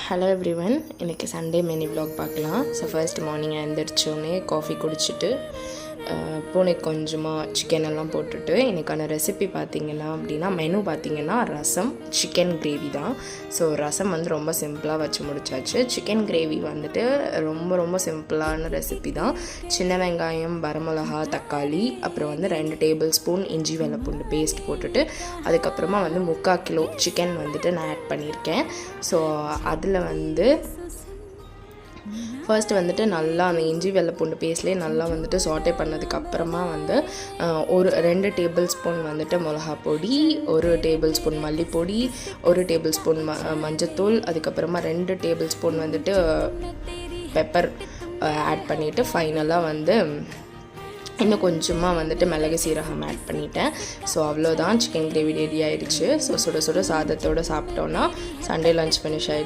Hello everyone, இன்றைக்கி Sunday many vlog பார்க்கலாம். So first morning எழுந்திரிச்சோடனே coffee குடிச்சிட்டு பூனைக்கு கொஞ்சமாக சிக்கன் எல்லாம் போட்டுட்டு இன்றைக்கான ரெசிபி பார்த்திங்கன்னா அப்படின்னா மெனு பார்த்திங்கன்னா ரசம் சிக்கன் கிரேவி தான். ஸோ ரசம் வந்து ரொம்ப சிம்பிளாக வச்சு முடிச்சாச்சு. சிக்கன் கிரேவி வந்துட்டு ரொம்ப ரொம்ப சிம்பிளான ரெசிபி தான். சின்ன வெங்காயம், வரமிளகா, தக்காளி, அப்புறம் வந்து 2 டேபிள் ஸ்பூன் இஞ்சி வெள்ளைப்பூண்டு பேஸ்ட் போட்டுட்டு அதுக்கப்புறமா வந்து 3/4 கிலோ சிக்கன் வந்துட்டு நான் ஆட் பண்ணியிருக்கேன். ஸோ அதில் வந்து ஃபர்ஸ்ட் வந்துட்டு நல்லா அந்த இஞ்சி வெள்ளைப்பூண்டு பேஸ்ட்லேயே நல்லா வந்துட்டு சாட்டே பண்ணதுக்கப்புறமா வந்து ஒரு 2 டேபிள் ஸ்பூன் வந்துட்டு மிளகா பொடி, 1 டேபிள் ஸ்பூன் மல்லிப்பொடி, 1 டேபிள் ஸ்பூன் மஞ்சத்தூள், அதுக்கப்புறமா 2 டேபிள் ஸ்பூன் வந்துட்டு பெப்பர் ஆட் பண்ணிவிட்டு ஃபைனலாக வந்து இன்னும் கொஞ்சமாக வந்துட்டு மிளகு சீரகம் ஆட் பண்ணிட்டேன். ஸோ அவ்வளோதான், சிக்கன் கிரேவி ரெடி ஆகிடுச்சு. ஸோ சுட சுட சாதத்தோடு சாப்பிட்டோன்னா சண்டே லஞ்ச் ஃபினிஷ் ஆகிடுச்சு.